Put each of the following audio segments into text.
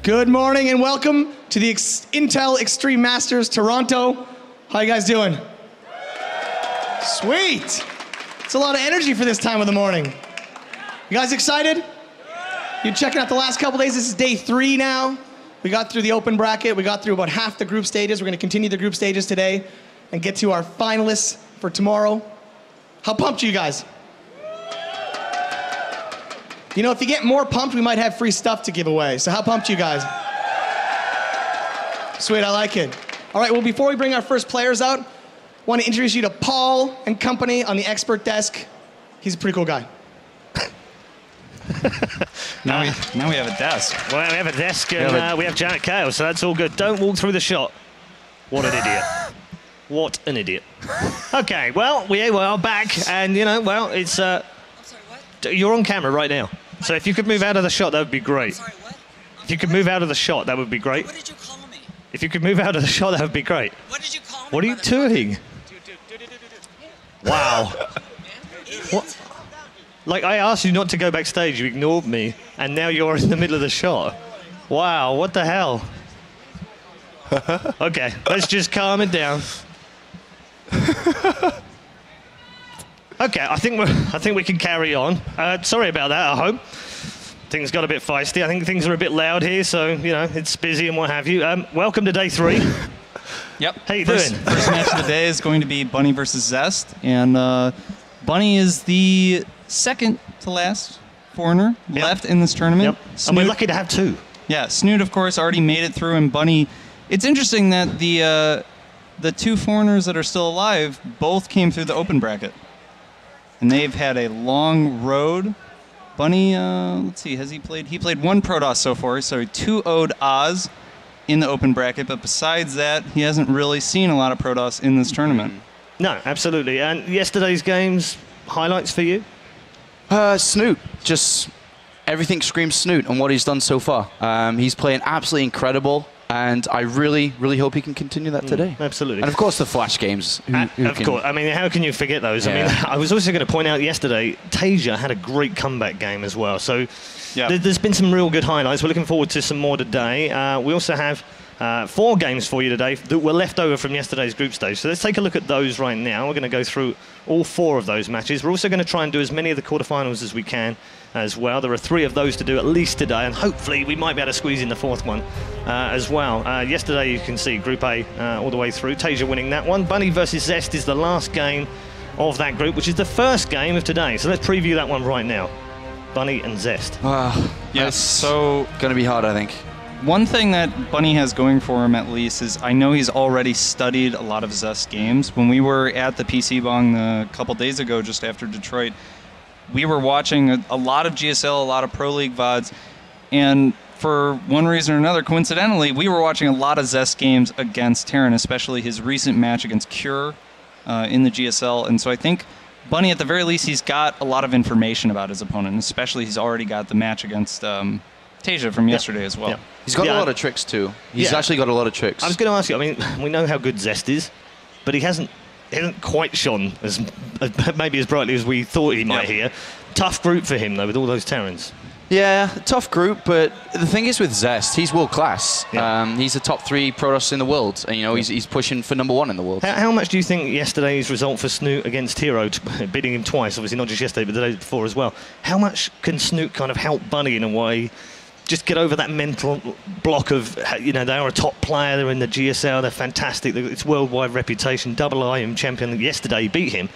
Good morning and welcome to the Intel Extreme Masters Toronto. How you guys doing? Sweet. It's a lot of energy for this time of the morning. You guys excited? You checking out the last couple days? This is day 3 now. We got through the open bracket. We got through about half the group stages. We're going to continue the group stages today and get to our finalists for tomorrow. How pumped are you guys? You know, if you get more pumped, we might have free stuff to give away. So how pumped are you guys? Sweet, I like it. All right, well, before we bring our first players out, I want to introduce you to Paul and company on the expert desk. He's a pretty cool guy. Now we have a desk. Well, we have a desk and we have Janet Kale, so that's all good. Don't walk through the shot. What an idiot. What an idiot. Okay, well, we are back, and, you know, well, it's... I'm sorry, what? You're on camera right now. So if you could move out of the shot, that would be great. I'm sorry, what? If you could move out of the shot, that would be great. What did you call me? If you could move out of the shot, that would be great. What did you call me? What are you doing? Wow. What? Like, I asked you not to go backstage, you ignored me, and now you're in the middle of the shot. Wow, what the hell? Okay, let's just calm it down. Okay, I think we can carry on. Sorry about that, I hope. Things got a bit feisty. I think things are a bit loud here, so, you know, it's busy and what have you. Welcome to day 3. Yep. How you doing? First match of the day is going to be Bunny versus Zest, and Bunny is the second to last foreigner left in this tournament. Yep. And we're lucky to have 2. Yeah, Snoot, of course, already made it through, and Bunny... It's interesting that the 2 foreigners that are still alive both came through the open bracket. And they've had a long road. Bunny, let's see, has he played? He played 1 Protoss so far, so he 2-0'd Oz in the open bracket, but besides that, he hasn't really seen a lot of Protoss in this tournament. No, absolutely. And yesterday's games, highlights for you? Snoot. Just everything screams Snoot on what he's done so far. He's playing absolutely incredible, and I really, really hope he can continue that today. Absolutely. And of course, the Flash games. Of course. I mean, how can you forget those? Yeah. I mean, I was also going to point out yesterday, Tasia had a great comeback game as well. So there's been some real good highlights. We're looking forward to some more today. We also have 4 games for you today that were left over from yesterday's group stage. So let's take a look at those right now. We're going to go through all 4 of those matches. We're also going to try and do as many of the quarterfinals as we can as well. There are 3 of those to do at least today, and hopefully we might be able to squeeze in the 4th one as well. Yesterday, you can see Group A all the way through. Tasia winning that one. Bunny versus Zest is the last game of that group, which is the first game of today. So let's preview that one right now. Bunny and Zest. Yes, so going to be hard, I think. One thing that Bunny has going for him, at least, is I know he's already studied a lot of Zest games. When we were at the PC Bong a couple days ago, just after Detroit, we were watching a lot of GSL, a lot of Pro League VODs, and for one reason or another, coincidentally, we were watching a lot of Zest games against Terran, especially his recent match against Cure in the GSL, and so I think Bunny, at the very least, he's got a lot of information about his opponent, and especially he's already got the match against Tasia from yesterday as well. He's got a lot of tricks, too. He's actually got a lot of tricks. I was going to ask you, I mean, we know how good Zest is, but he hasn't quite shone as maybe as brightly as we thought he might here. Tough group for him, though, with all those Terrans. Yeah, tough group, but the thing is with Zest, he's world class. Yeah. He's a top 3 Protoss in the world, and you know he's pushing for #1 in the world. How much do you think yesterday's result for Snoot against Hero, beating him twice, obviously not just yesterday, but the day before as well, how much can Snoot kind of help Bunny in a way, just get over that mental block of, you know, they are a top player, they're in the GSL, they're fantastic, it's worldwide reputation, double IEM champion yesterday, beat him.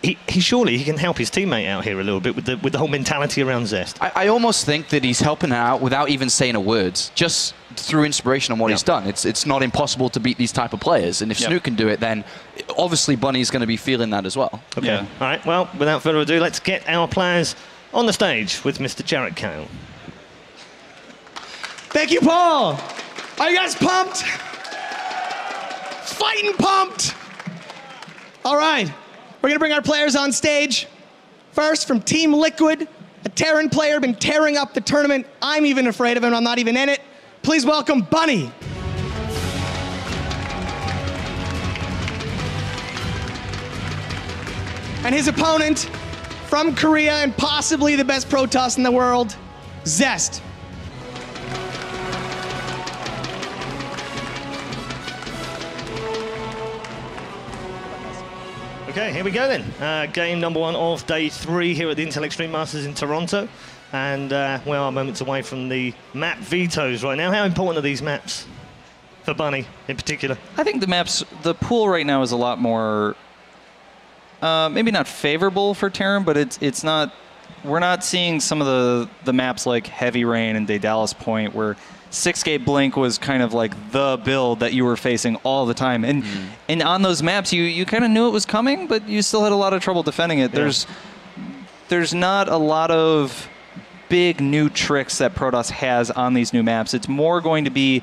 He surely he can help his teammate out here a little bit with the whole mentality around Zest. I almost think that he's helping out without even saying a word, just through inspiration on what he's done. It's not impossible to beat these type of players, and if Snoot can do it, then obviously Bunny's going to be feeling that as well. Okay. Yeah. All right, well, without further ado, let's get our players on the stage with Mr. Jarrett Kale. Thank you, Paul. Are you guys pumped? Fighting pumped. All right. We're going to bring our players on stage. First, from Team Liquid, a Terran player, been tearing up the tournament. I'm even afraid of him. I'm not even in it. Please welcome Bunny. And his opponent, from Korea and possibly the best Protoss in the world, Zest. Okay, here we go then. Game number 1 of day 3 here at the Intel Extreme Masters in Toronto. And we are moments away from the map vetoes right now. How important are these maps for Bunny in particular? I think the pool right now is a lot more, maybe not favorable for Terran, but it's not, we're not seeing some of the maps like Heavy Rain and Daedalus Point where 6-gate Blink was kind of like the build that you were facing all the time. And on those maps, you kind of knew it was coming, but you still had a lot of trouble defending it. Yeah. There's not a lot of big new tricks that Protoss has on these new maps. It's more going to be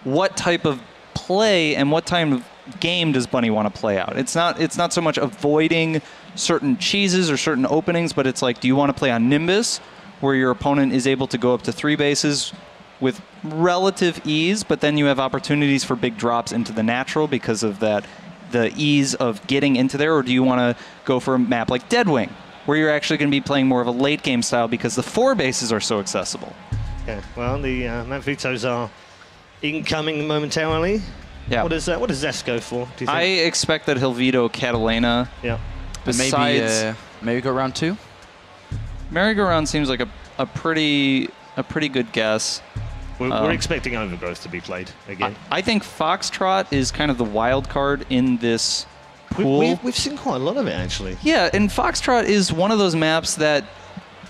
what type of play and what type of game does Bunny want to play out. It's not so much avoiding certain cheeses or certain openings, but it's like, do you want to play on Nimbus, where your opponent is able to go up to 3 bases with relative ease, but then you have opportunities for big drops into the natural because of the ease of getting into there? Or do you want to go for a map like Deadwing, where you're actually going to be playing more of a late game style because the 4 bases are so accessible? Yeah, well, the map vetoes are incoming momentarily. Yeah. What does Zest go for, do you think? I expect that he'll veto Catalina. Yeah. Besides, maybe go round 2? Merry-Go-Round seems like a pretty good guess. We're expecting Overgrowth to be played again. I think Foxtrot is kind of the wild card in this pool. We've seen quite a lot of it, actually. Yeah, and Foxtrot is one of those maps that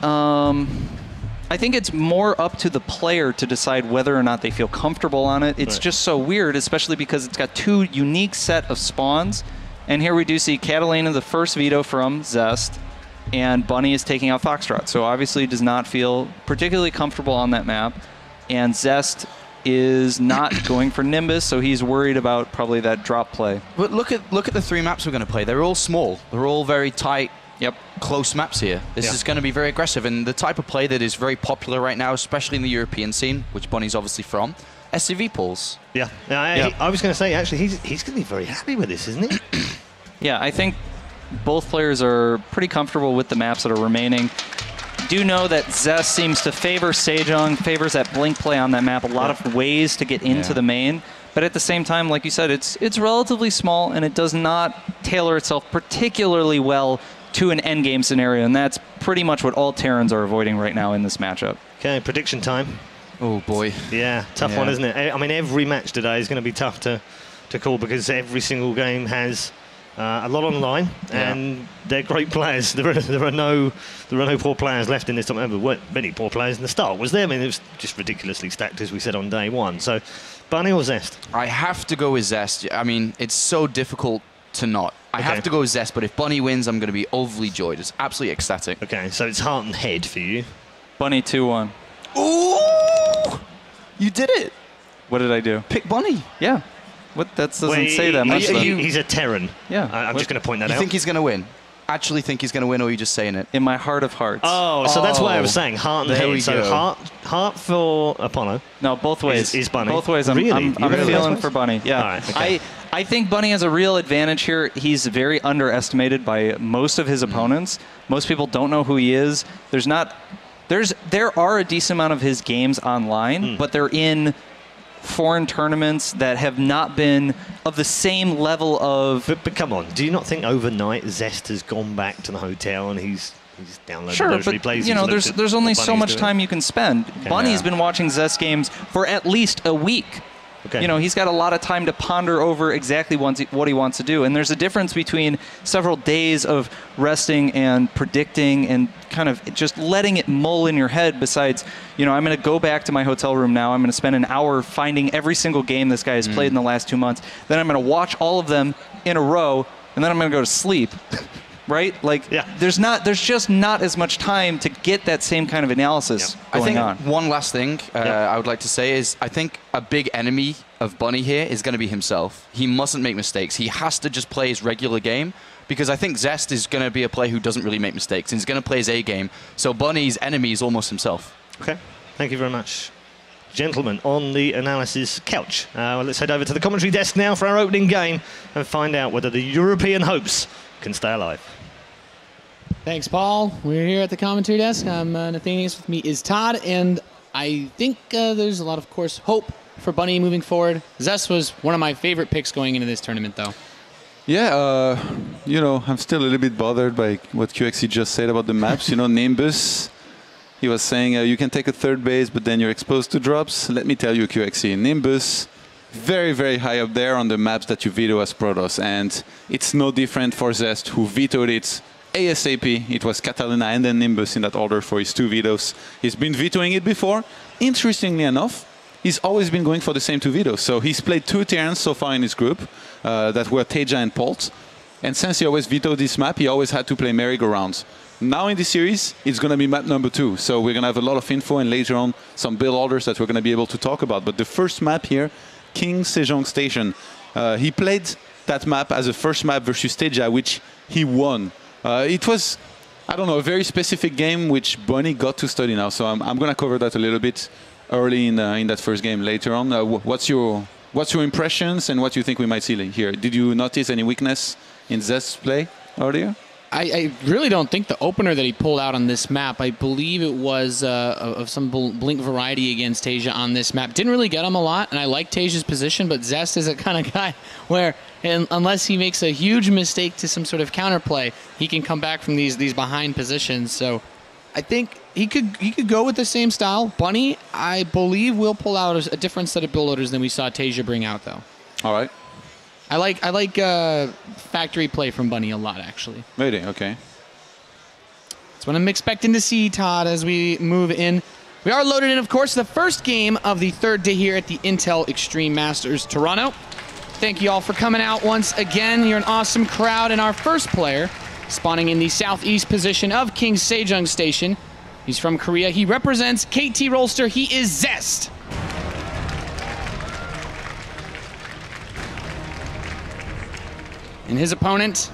I think it's more up to the player to decide whether or not they feel comfortable on it. It's just so weird, especially because it's got 2 unique set of spawns. And here we do see Catalina, the first veto from Zest, and Bunny is taking out Foxtrot. So obviously does not feel particularly comfortable on that map. And Zest is not going for Nimbus, so he's worried about probably that drop play. But look at the 3 maps we're going to play. They're all small. They're all very tight, close maps here. This is going to be very aggressive, and the type of play that is very popular right now, especially in the European scene, which Bunny's obviously from, SCV pools. Yeah. I was going to say, actually, he's going to be very happy with this, isn't he? Yeah, I think both players are pretty comfortable with the maps that are remaining. Do know that Zest seems to favor Sejong, favors that blink play on that map, a lot of ways to get into the main. But at the same time, like you said, it's relatively small, and it does not tailor itself particularly well to an endgame scenario, and that's pretty much what all Terrans are avoiding right now in this matchup. Okay, prediction time. Oh, boy. Yeah, tough one, isn't it? I mean, every match today is going to be tough to call because every single game has a lot on the line, and they're great players. There are no poor players left in this tournament. There weren't many poor players in the start, was there? I mean, it was just ridiculously stacked, as we said on day 1. So, Bunny or Zest? I have to go with Zest. I mean, it's so difficult to not. I have to go with Zest, but if Bunny wins, I'm going to be overly joyed. It's absolutely ecstatic. Okay, so it's heart and head for you. Bunny 2-1. Ooh! You did it! What did I do? Pick Bunny. Yeah. What? That doesn't say that much. He's a Terran. Yeah. I'm just going to point that out. You think he's going to win? Actually think he's going to win, or are you just saying it? In my heart of hearts. Oh, so that's why I was saying heart and There head. we So go. heart for Apollo. No, both ways. Is Bunny. Both ways. I'm Really? feeling for Bunny. Yeah. All right, okay. I think Bunny has a real advantage here. He's very underestimated by most of his opponents. Most people don't know who he is. There are a decent amount of his games online, but they're in foreign tournaments that have not been of the same level of... But come on, do you not think overnight Zest has gone back to the hotel and he's downloaded those replays? You know, there's only so much time you can spend. Okay, Bunny's been watching Zest games for at least a week. Okay. You know, he's got a lot of time to ponder over exactly what he wants to do. And there's a difference between several days of resting and predicting and kind of just letting it mull in your head besides, you know, I'm going to go back to my hotel room now. I'm going to spend an hour finding every single game this guy has played in the last 2 months. Then I'm going to watch all of them in a row, and then I'm going to go to sleep. Right? Like, there's just not as much time to get that same kind of analysis going on. One last thing I would like to say is I think a big enemy of Bunny here is going to be himself. He mustn't make mistakes. He has to just play his regular game because I think Zest is going to be a player who doesn't really make mistakes and he's going to play his A game. So Bunny's enemy is almost himself. Okay. Thank you very much. Gentlemen, on the analysis couch. Let's head over to the commentary desk now for our opening game and find out whether the European hopes can stay alive. Thanks, Paul. We're here at the commentary desk. I'm Nathanius. With me is Todd, and I think there's a lot of course, hope for Bunny moving forward. Zest was one of my favorite picks going into this tournament, though. Yeah, you know, I'm still a little bit bothered by what QXC just said about the maps. You know, Nimbus, he was saying you can take a third base, but then you're exposed to drops. Let me tell you, QXC, Nimbus, very, very high up there on the maps that you veto as Protoss. And it's no different for Zest, who vetoed it ASAP. It was Catalina and then Nimbus in that order for his 2 vetoes. He's been vetoing it before. Interestingly enough, he's always been going for the same 2 vetoes. So he's played 2 Terrans so far in his group that were Teja and Polt. And since he always vetoed this map, he always had to play merry-go-rounds. Now in this series, it's going to be map number 2. So we're going to have a lot of info and later on some build orders that we're going to be able to talk about. But the first map here, King Sejong Station, he played that map as a first map versus Teja, which he won. It was, I don't know, a very specific game which Bunny got to study now. So I'm going to cover that a little bit early in that first game later on. What's your impressions and what you think we might see here? Did you notice any weakness in Zest's play earlier? I really don't think the opener that he pulled out on this map, I believe it was of some blink variety against Teja on this map. Didn't really get him a lot, and I like Teja's position, but Zest is a kind of guy where unless he makes a huge mistake to some sort of counterplay, he can come back from these behind positions. So I think he could go with the same style. Bunny, I believe, will pull out a different set of build orders than we saw Teja bring out, though. All right. I like factory play from Bunny a lot, actually. Really? Okay. That's what I'm expecting to see, Todd, as we move in. We are loaded in, of course, the first game of the 3rd day here at the Intel Extreme Masters Toronto. Thank you all for coming out once again. You're an awesome crowd, and our first player spawning in the southeast position of King Sejong Station. He's from Korea. He represents KT Rolster. He is Zest. And his opponent,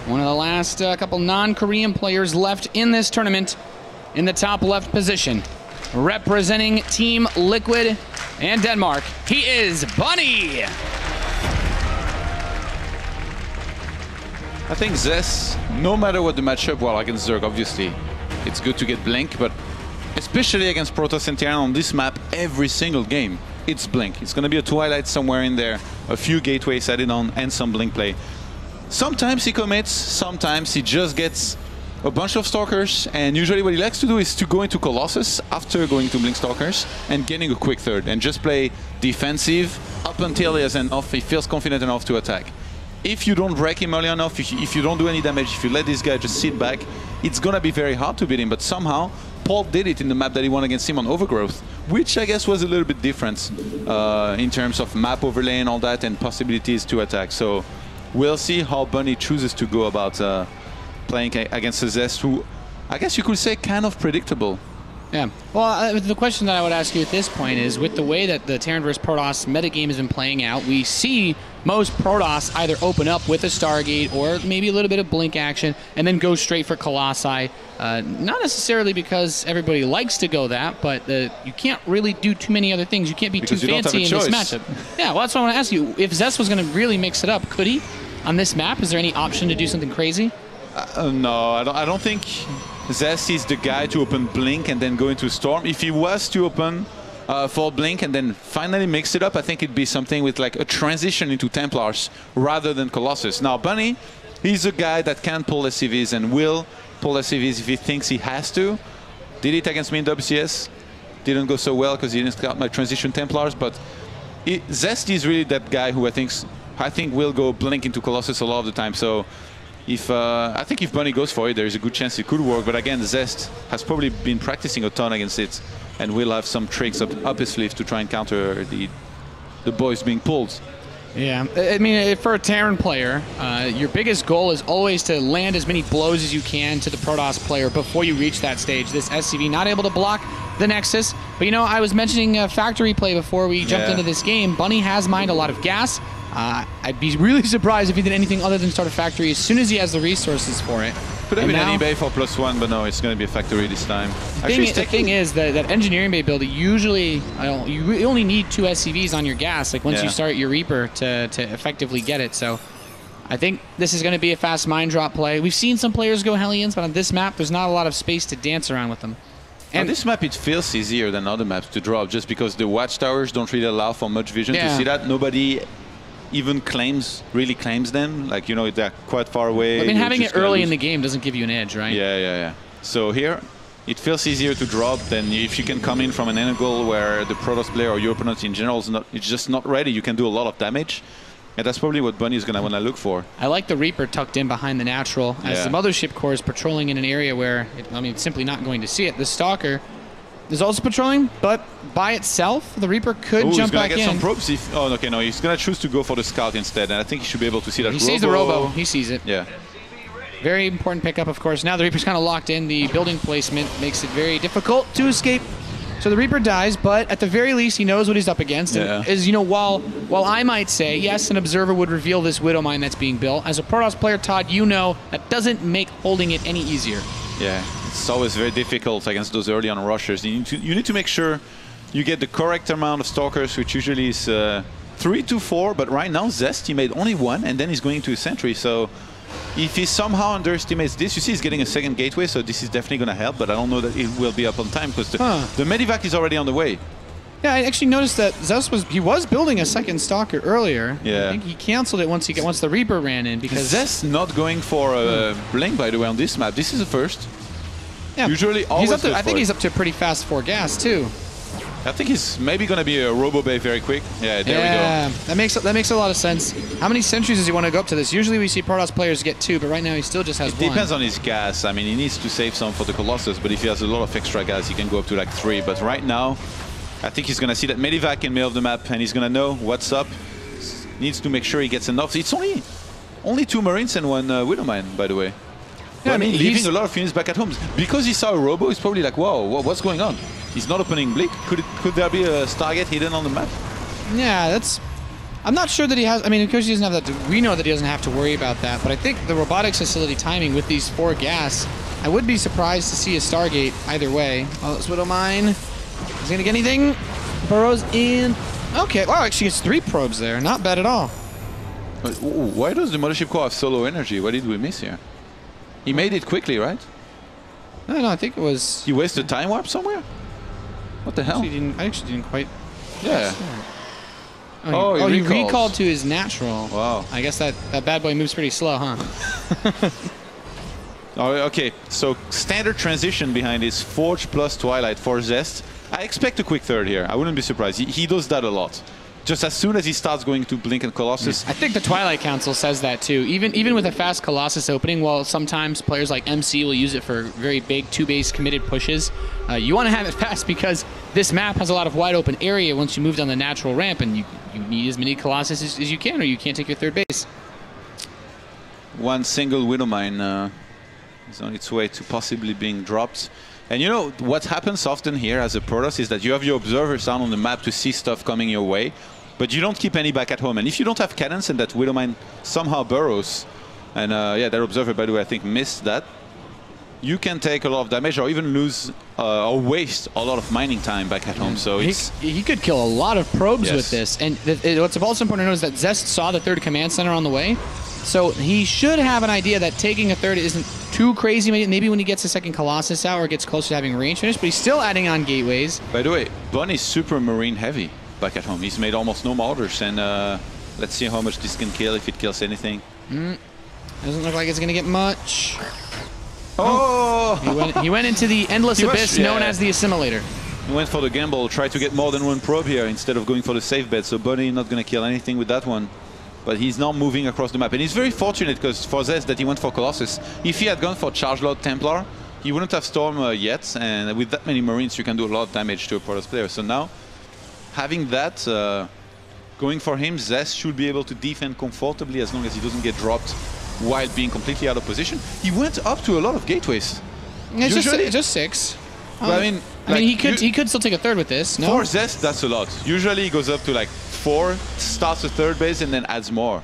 one of the last couple non-Korean players left in this tournament, in the top left position, representing Team Liquid and Denmark, he is Bunny. I think Zest, no matter what the matchup, well, against Zerg, obviously, it's good to get Blink, but especially against Protoss and Terran on this map, every single game, it's Blink. It's going to be a Twilight somewhere in there, a few gateways added on, and some Blink play. Sometimes he commits, sometimes he just gets a bunch of Stalkers, and usually what he likes to do is to go into Colossus after going to Blink Stalkers and getting a quick third, and just play defensive up until he has enough, he feels confident enough to attack. If you don't break him early enough, if you don't do any damage, if you let this guy just sit back, it's gonna be very hard to beat him, but somehow Paul did it in the map that he won against him on Overgrowth, which I guess was a little bit different in terms of map overlay and all that, and possibilities to attack. So we'll see how Bunny chooses to go about playing against a Zest who, I guess you could say, kind of predictable. Yeah. Well, the question that I would ask you at this point is, with the way that the Terran vs. Protoss metagame has been playing out, we see most Protoss either open up with a Stargate or maybe a little bit of Blink action and then go straight for Colossi. Not necessarily because everybody likes to go that, but you can't really do too many other things. You can't be because too fancy in this matchup. Yeah, well, that's what I want to ask you. If Zest was going to really mix it up, could he on this map? Is there any option to do something crazy? No, I don't think Zest is the guy to open Blink and then go into Storm. If he was to open for Blink and then finally mix it up, I think it'd be something with like a transition into Templars rather than Colossus. Now, Bunny, he's a guy that can pull SCVs and will pull SCVs if he thinks he has to. Did it against me in WCS. Didn't go so well because he didn't scout my transition Templars, but Zest is really that guy who I think will go Blink into Colossus a lot of the time. So I think if Bunny goes for it, there is a good chance it could work. But again, Zest has probably been practicing a ton against it and will have some tricks up his sleeve to try and counter the boys being pulled. Yeah, I mean, for a Terran player, your biggest goal is always to land as many blows as you can to the Protoss player before you reach that stage. This SCV not able to block the Nexus. But, you know, I was mentioning factory play before we jumped into this game. Bunny has mined a lot of gas. I'd be really surprised if he did anything other than start a factory as soon as he has the resources for it. Could have been an eBay for +1, but no, it's going to be a factory this time. The thing is that engineering bay build, usually you only need 2 SCVs on your gas, like once you start your Reaper to effectively get it. So I think this is going to be a fast mine drop play. We've seen some players go Hellions, but on this map, there's not a lot of space to dance around with them. And on this map, it feels easier than other maps to drop, just because the watchtowers don't really allow for much vision to see that. Nobody even really claims them. Like, you know, they're quite far away. I mean, having it early in the game doesn't give you an edge, right? Yeah. So here, it feels easier to drop than if you can come in from an angle where the Protoss player or your opponent in general it's just not ready. You can do a lot of damage. And that's probably what Bunny is going to want to look for. I like the Reaper tucked in behind the Natural as the Mothership Core is patrolling in an area where, it's simply not going to see it. The Stalker is also patrolling, but by itself, the Reaper could jump back in. He's going to get some probes. Okay, no, he's going to choose to go for the Scout instead, and I think he should be able to see that He sees the Robo. He sees it. Yeah. Very important pickup, of course. Now the Reaper's kind of locked in. The building placement makes it very difficult to escape. So the Reaper dies, but at the very least, he knows what he's up against. Yeah. And as while I might say, yes, an observer would reveal this Widow Mine that's being built. As a Protoss player, Todd, that doesn't make holding it any easier. Yeah, it's always very difficult against those early on rushers. You need to make sure you get the correct amount of Stalkers, which usually is 3 to 4. But right now, Zest, he made only 1, and then he's going to a sentry. So if he somehow underestimates this, you see he's getting a second gateway, so this is definitely going to help, but I don't know that it will be up on time because the Medivac is already on the way. Yeah, I actually noticed that Zest was building a second Stalker earlier. Yeah. I think he canceled it once the Reaper ran in because Zest not going for a blink, by the way, on this map. This is the first. Yeah. Usually always I think he's up to a pretty fast 4 gas too. I think he's maybe going to be a Robo Bay very quick. Yeah, there we go. That makes a lot of sense. How many sentries does he want to go up to this? Usually we see Protoss players get 2, but right now he still just has 1. It depends on his gas. I mean, he needs to save some for the Colossus, but if he has a lot of extra gas, he can go up to like 3. But right now, I think he's going to see that Medivac in the middle of the map, and he's going to know what's up. Needs to make sure he gets enough. It's only 2 Marines and 1 Widow Mine, by the way. Yeah, I mean, leaving a lot of units back at home. Because he saw a Robo, he's probably like, whoa, what's going on? He's not opening Blink. Could there be a Stargate hidden on the map? Yeah, I'm not sure that he has. I mean, of course he doesn't have that. We know that he doesn't have to worry about that. But I think the robotics facility timing with these 4 gas, I would be surprised to see a Stargate either way. Oh, this Widow Mine. Is he gonna get anything? Burrows in. Okay. Wow, actually gets 3 probes there. Not bad at all. Why does the Mothership Core have solo energy? What did we miss here? He made it quickly, right? No, I think it was. He wasted time warp somewhere? What the hell? I actually didn't quite. Yeah. He recalled to his Natural. Wow. I guess that bad boy moves pretty slow, huh? Okay, so standard transition behind is Forge plus Twilight for Zest. I expect a quick third here. I wouldn't be surprised. He does that a lot. Just as soon as he starts going to Blink and Colossus. I think the Twilight Council says that too. Even with a fast Colossus opening, while sometimes players like MC will use it for very big 2-base committed pushes, you want to have it fast because this map has a lot of wide open area once you move down the natural ramp, and you need as many Colossus as you can, or you can't take your 3rd base. One single Widow Mine is on its way to possibly being dropped. And you know, what happens often here as a Protoss is that you have your observers down on the map to see stuff coming your way, but you don't keep any back at home. And if you don't have cannons and that Widow Mine somehow burrows, and yeah, that observer, by the way, I think missed that, you can take a lot of damage or even lose or waste a lot of mining time back at home. So he could kill a lot of probes with this. And what's also important to know is that Zest saw the 3rd command center on the way. So he should have an idea that taking a 3rd isn't too crazy. Maybe when he gets a 2nd Colossus out or gets closer to having range finish, but he's still adding on gateways. By the way, Bunny's super Marine heavy back at home. He's made almost no Marauders, and let's see how much this can kill, if it kills anything. Doesn't look like it's going to get much. Oh! He went into the endless abyss known as the Assimilator. He went for the gamble, tried to get more than 1 probe here instead of going for the safe bet, so Bunny not going to kill anything with that one. But he's now moving across the map. And he's very fortunate because for Zest that he went for Colossus. If he had gone for Charge Lord Templar, he wouldn't have Storm yet. And with that many Marines, you can do a lot of damage to a Protoss player. So now, having that going for him, Zest should be able to defend comfortably as long as he doesn't get dropped while being completely out of position. He went up to a lot of gateways. It's just 6. But I mean, he could still take a 3rd with this. No? For Zest, that's a lot. Usually he goes up to like 4, starts a 3rd base, and then adds more.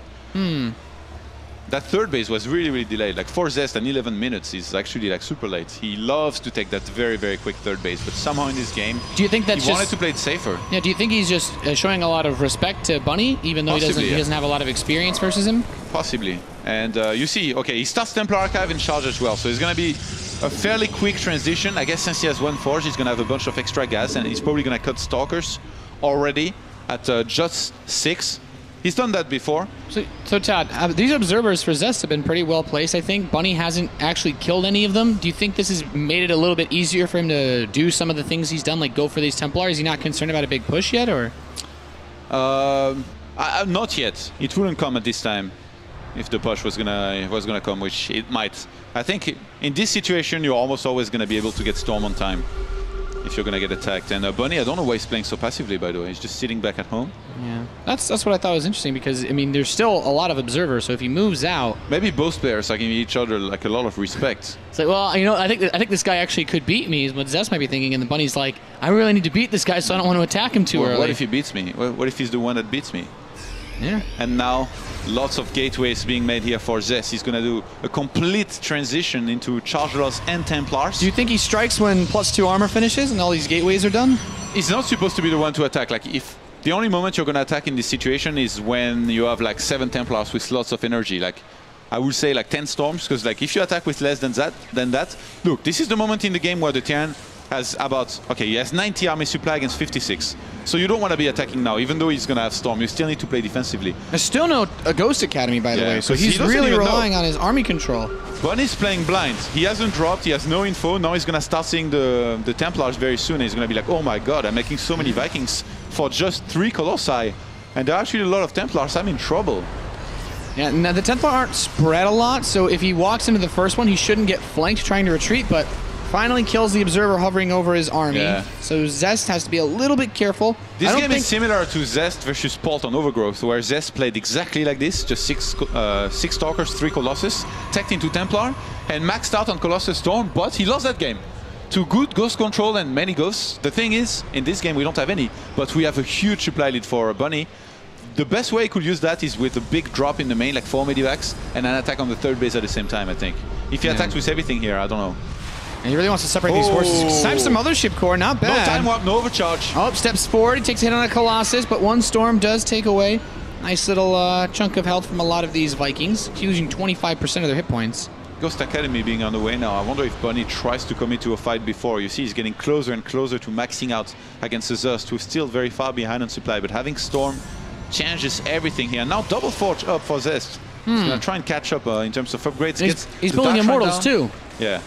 That 3rd base was really, really delayed. Like for Zest, and 11 minutes is actually like super late. He loves to take that very, very quick 3rd base, but somehow in this game, do you think that's he wanted to play it safer. Yeah. Do you think he's just showing a lot of respect to Bunny, even though he doesn't have a lot of experience versus him? Possibly. And you see, okay, he starts Templar Archive in charge as well, so it's going to be a fairly quick transition. I guess since he has 1 Forge, he's going to have a bunch of extra gas, and he's probably going to cut Stalkers already at just 6. He's done that before. So Todd, these observers for Zest have been pretty well placed. I think Bunny hasn't actually killed any of them. Do you think this has made it a little bit easier for him to do some of the things he's done, like go for these Templars? Is he not concerned about a big push yet, or? Not yet. It wouldn't come at this time if the push was gonna come, which it might. I think in this situation, you're almost always gonna be able to get Storm on time if you're gonna get attacked. And Bunny, I don't know why he's playing so passively, by the way. He's just sitting back at home. Yeah, that's what I thought was interesting, because I mean, there's still a lot of observers. So if he moves out, maybe both players are giving each other like a lot of respect. It's like, well, you know, I think this guy actually could beat me, is what Zest might be thinking. And the Bunny's like, I really need to beat this guy, so I don't want to attack him too early. What if he beats me? What if he's the one that beats me? Yeah. And now, lots of gateways being made here for Zest. He's going to do a complete transition into Charge Loss and Templars. Do you think he strikes when +2 armor finishes and all these gateways are done? He's not supposed to be the one to attack. Like, if the only moment you're going to attack in this situation is when you have like 7 Templars with lots of energy. Like, I would say like 10 Storms, because like if you attack with less than that, look, this is the moment in the game where the Terran has about, okay, he has 90 army supply against 56. So you don't want to be attacking now, even though he's going to have Storm. You still need to play defensively. There's still no Ghost Academy, by the way, so he's really relying on his army control. Bunny's playing blind. He hasn't dropped, he has no info. Now he's going to start seeing the Templars very soon. He's going to be like, oh my god, I'm making so many Vikings for just 3 Colossi. And there are actually a lot of Templars. I'm in trouble. Yeah, now the Templar aren't spread a lot, so if he walks into the first one, he shouldn't get flanked trying to retreat, but finally kills the observer hovering over his army. Yeah. So Zest has to be a little bit careful. This game is similar to Zest versus Pult on Overgrowth, where Zest played exactly like this, just 6 Stalkers, 3 Colossus, teched into Templar, and maxed out on Colossus Storm, but he lost that game to good Ghost control and many Ghosts. The thing is, in this game we don't have any, but we have a huge supply lead for Bunny. The best way he could use that is with a big drop in the main, like 4 Medivacs, and an attack on the 3rd base at the same time, I think. If he attacks with everything here, I don't know. And he really wants to separate these forces. Snipes the Mothership Core, not bad. No time warp, no overcharge. Oh, steps forward, he takes a hit on a Colossus, but 1 Storm does take away nice little chunk of health from a lot of these Vikings, using 25% of their hit points. Ghost Academy being on the way now. I wonder if Bunny tries to commit to a fight before. You see he's getting closer and closer to maxing out against the Zest, who's still very far behind on supply, but having Storm changes everything here. Now double Forge up for Zest. He's going to try and catch up in terms of upgrades. He's building Immortals too. Yeah.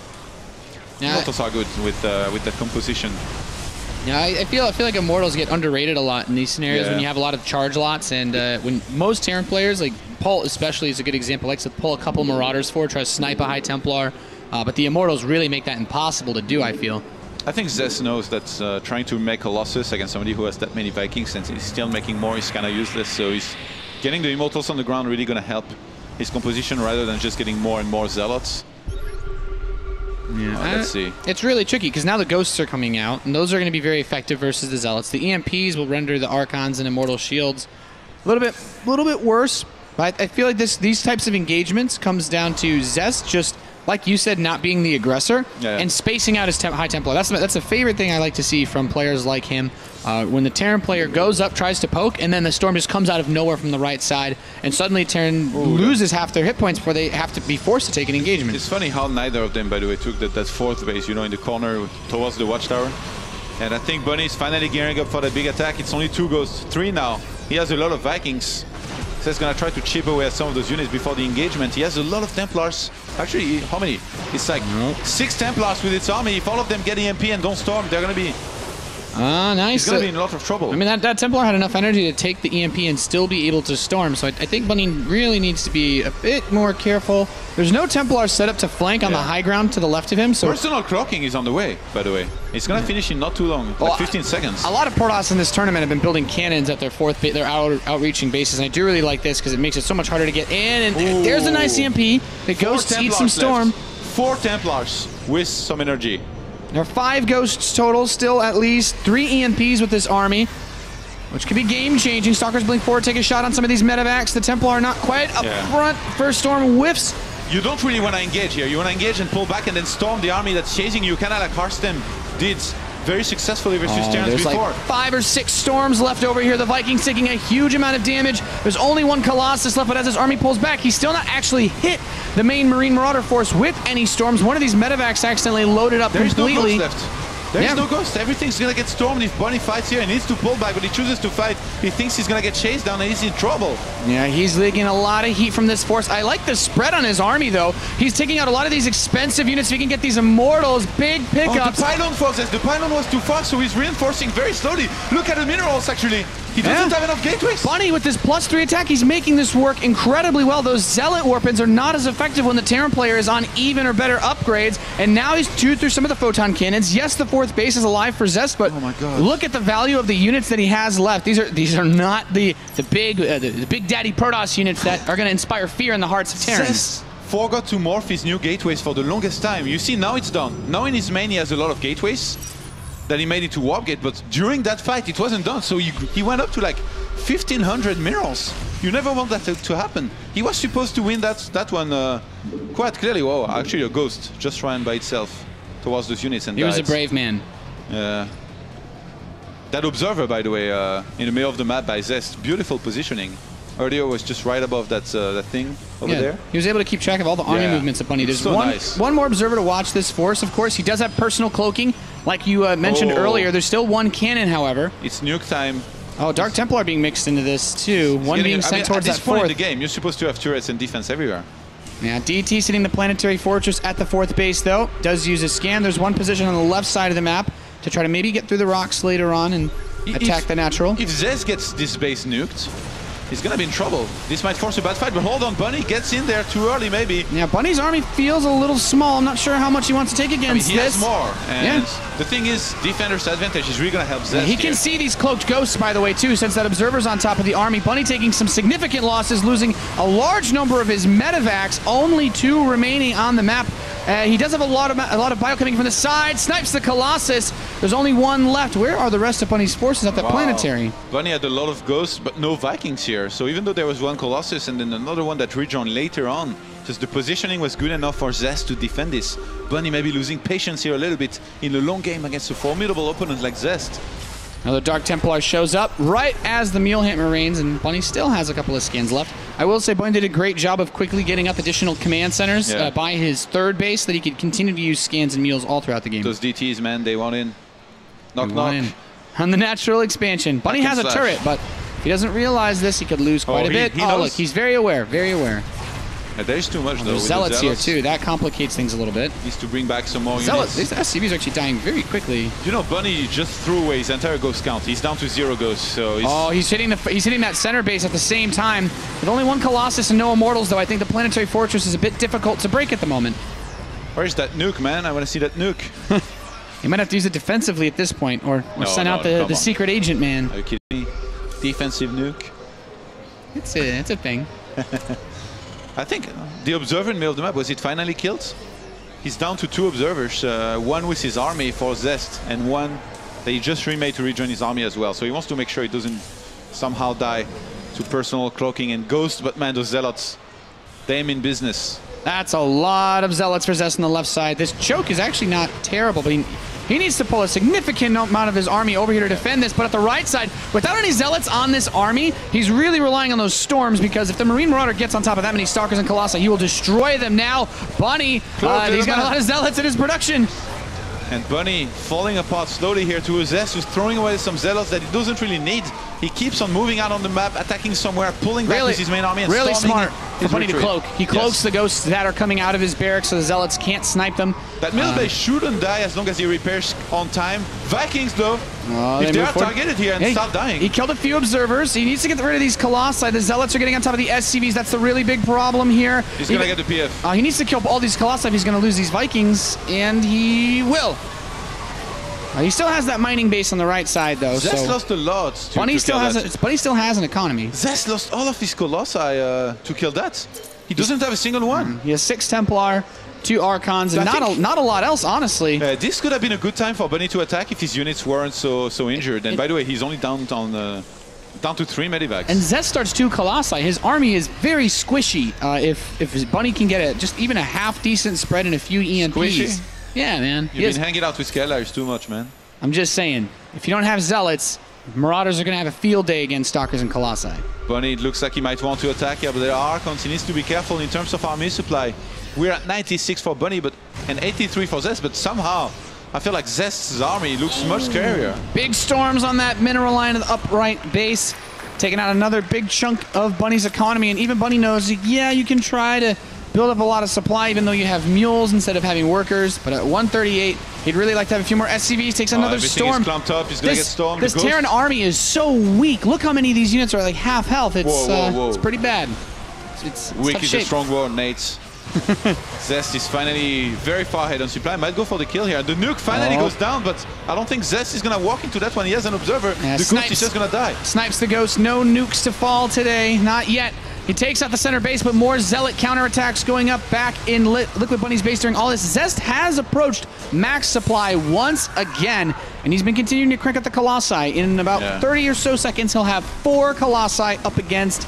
Immortals are good with that composition. Yeah, I feel like Immortals get underrated a lot in these scenarios when you have a lot of charge lots, and when most Terran players, like Paul especially is a good example, likes to pull a couple Marauders forward, try to snipe a high Templar, but the Immortals really make that impossible to do, I feel. I think Zest knows that trying to make Colossus against somebody who has that many Vikings, and he's still making more, is kind of useless, so he's getting the Immortals on the ground really going to help his composition rather than just getting more and more Zealots. Yeah, let's see. It's really tricky because now the Ghosts are coming out, and those are going to be very effective versus the Zealots. The EMPs will render the Archons and Immortal Shields a little bit worse. But I feel like these types of engagements comes down to Zest just, like you said, not being the aggressor and spacing out his high Templar. That's a favorite thing I like to see from players like him. When the Terran player goes up, tries to poke, and then the Storm just comes out of nowhere from the right side, and suddenly Terran loses half their hit points before they have to be forced to take an engagement. It's funny how neither of them, by the way, took that 4th base, you know, in the corner towards the Watchtower. And I think Bunny is finally gearing up for that big attack. It's only 2 Ghosts, 3 now. He has a lot of Vikings. So he's going to try to chip away at some of those units before the engagement. He has a lot of Templars. Actually, how many? It's like 6 Templars with its army. If all of them get EMP and don't Storm, they're going to be... nice. He's going to be in a lot of trouble. I mean, that Templar had enough energy to take the EMP and still be able to Storm, so I think Bunny really needs to be a bit more careful. There's no Templar set up to flank on the high ground to the left of him, so... Personal clocking is on the way, by the way. It's going to finish in not too long, like 15 seconds. A lot of Protoss in this tournament have been building cannons at their their outreaching bases, and I do really like this because it makes it so much harder to get in, and there's a nice EMP. The Ghosts eat some Storm. 4 Templars with some energy. There are 5 Ghosts total, still at least 3 EMPs with this army, which could be game-changing. Stalkers blink forward, take a shot on some of these medevacs. The Templar not quite up front. First Storm whiffs. You don't really want to engage here. You want to engage and pull back and then storm the army that's chasing you, kind of like Hearthstone did very successfully versus Terrans before. Like 5 or 6 Storms left over here. The Vikings taking a huge amount of damage. There's only 1 Colossus left, but as his army pulls back, he's still not actually hit the main Marine Marauder force with any Storms. One of these medevacs accidentally loaded up completely. No Ghost left. There's no Ghost. Everything's going to get stormed if Bunny fights here. He needs to pull back, but he chooses to fight. He thinks he's going to get chased down and he's in trouble. Yeah, he's leaking a lot of heat from this force. I like the spread on his army, though. He's taking out a lot of these expensive units. He can get these Immortals, big pickups. The pylon forces. The pylon was too far, so he's reinforcing very slowly. Look at the minerals, actually. He doesn't have enough gateways. Bunny with this +3 attack, he's making this work incredibly well. Those Zealot weapons are not as effective when the Terran player is on even or better upgrades. And now he's chewed through some of the photon cannons. Yes, the 4th base is alive for Zest, but look at the value of the units that he has left. These are not the big daddy Protoss units that are going to inspire fear in the hearts of Terrans. Zest forgot to morph his new gateways for the longest time. You see, now it's done. Now in his main, he has a lot of gateways that he made into warp gate, but during that fight it wasn't done, so he went up to like 1,500 minerals. You never want that to happen. He was supposed to win that one quite clearly. Whoa, actually a Ghost just ran by itself towards those units and he died. was a brave man. That observer, by the way, in the middle of the map by Zest, beautiful positioning. Earlier was just right above that thing over there. He was able to keep track of all the army movements of Bunny. There's so nice. one more observer to watch this force. Of course, he does have personal cloaking, like you mentioned earlier. There's still one cannon, however. It's nuke time. Oh, Dark Templar being mixed into this too. One being sent towards that 4th. At this point in the game, you're supposed to have turrets and defense everywhere. Yeah, DT sitting the planetary fortress at the 4th base, though. Does use a scan. There's one position on the left side of the map to try to maybe get through the rocks later on and attack the natural. If Zest gets this base nuked, he's gonna be in trouble. This might force a bad fight, but hold on, Bunny gets in there too early, maybe. Yeah, Bunny's army feels a little small. I'm not sure how much he wants to take against he this. has more, and the thing is, Defender's advantage is really gonna help Zest. He can see these cloaked ghosts, by the way, too, since that observer's on top of the army. Bunny taking some significant losses, losing a large number of his medevacs. Only 2 remaining on the map. He does have a lot of bio coming from the side. Snipes the Colossus. There's only 1 left. Where are the rest of Bunny's forces at the planetary? Bunny had a lot of ghosts, but no Vikings here. So even though there was 1 Colossus and then another one that rejoined later on, just the positioning was good enough for Zest to defend this. Bunny may be losing patience here a little bit in the long game against a formidable opponent like Zest. Now the Dark Templar shows up right as the Mulehammer rains, and Bunny still has a couple of scans left. I will say Bunny did a great job of quickly getting up additional command centers by his 3rd base, so that he could continue to use scans and mules all throughout the game. Those DTs, man, they want in. Knock, knock. On the natural expansion. Bunny has a turret, but if he doesn't realize this, he could lose quite a bit. Look, he's very aware, very aware. Yeah, there's too much, though. There's Zealots here, too. That complicates things a little bit. Needs to bring back some more Zealots. units. These SCVs are actually dying very quickly. You know, Bunny just threw away his entire ghost count. He's down to 0 ghosts, so he's hitting that center base at the same time. With only 1 Colossus and no Immortals, though, I think the planetary fortress is a bit difficult to break at the moment. Where's that nuke, man? I want to see that nuke. You might have to use it defensively at this point, or send out the secret agent man. Are you kidding me? Defensive nuke? It's a thing. I think the observer in the middle of the map, was it finally killed? He's down to 2 observers, 1 with his army for Zest, and 1 that he just remade to rejoin his army as well. So he wants to make sure he doesn't somehow die to personal cloaking and ghost, but man, those Zealots, they mean business. That's a lot of Zealots for Zest on the left side. This choke is actually not terrible, but he needs to pull a significant amount of his army over here to defend this. But at the right side, without any Zealots on this army, he's really relying on those storms, because if the Marine Marauder gets on top of that many Stalkers and Colossi, he will destroy them now. Bunny, he's got a lot of Zealots in his production. And Bunny falling apart slowly here to Zest, who's throwing away some Zealots that he doesn't really need. He keeps on moving out on the map, attacking somewhere, pulling back with his main army, and really smart for Bunny to cloak. He cloaks the ghosts that are coming out of his barracks, so the Zealots can't snipe them. That middle base shouldn't die as long as he repairs on time. Vikings, though, if they are targeted here and stop dying. He killed a few observers. He needs to get rid of these Colossi. The Zealots are getting on top of the SCVs. That's the really big problem here. He's going to get the PF. He needs to kill all these Colossi if he's going to lose these Vikings, and he will. He still has that mining base on the right side, though. Zest lost a lot. Bunny still has an economy. Zest lost all of his Colossi to kill that. He doesn't have a single one. He has 6 Templar, 2 Archons, and not a lot else, honestly. This could have been a good time for Bunny to attack if his units weren't so injured. And by the way, he's only down to 3 medivacs. And Zest starts 2 Colossi. His army is very squishy. If Bunny can get just even a half-decent spread and a few EMPs. Squishy? Yeah, man. You've been hanging out with Skylar's too much, man. I'm just saying, if you don't have Zealots, Marauders are going to have a field day against Stalkers and Colossi. Bunny, it looks like he might want to attack here, but there are Archons. He needs to be careful in terms of army supply. We're at 96 for Bunny, and 83 for Zest, but somehow I feel like Zest's army looks much scarier. Big storms on that mineral line of the upright base, taking out another big chunk of Bunny's economy. And even Bunny knows, yeah, you can try to build up a lot of supply even though you have mules instead of having workers. But at 138, he'd really like to have a few more SCVs. Takes another storm. Is clumped up. He's going to get stormed. This Terran army is so weak. Look how many of these units are like half health. It's, it's pretty bad. It's weak is a strong word, Nate. Zest is finally very far ahead on supply. Might go for the kill here. The nuke finally goes down, but I don't think Zest is going to walk into that one. He has an observer. The ghost is just going to die. Snipes the ghost. No nukes to fall today. Not yet. He takes out the center base, but more Zealot counterattacks going up back in Liquid Bunny's base during all this. Zest has approached max supply once again, and he's been continuing to crank up the Colossi. In about 30 or so seconds, he'll have 4 Colossi up against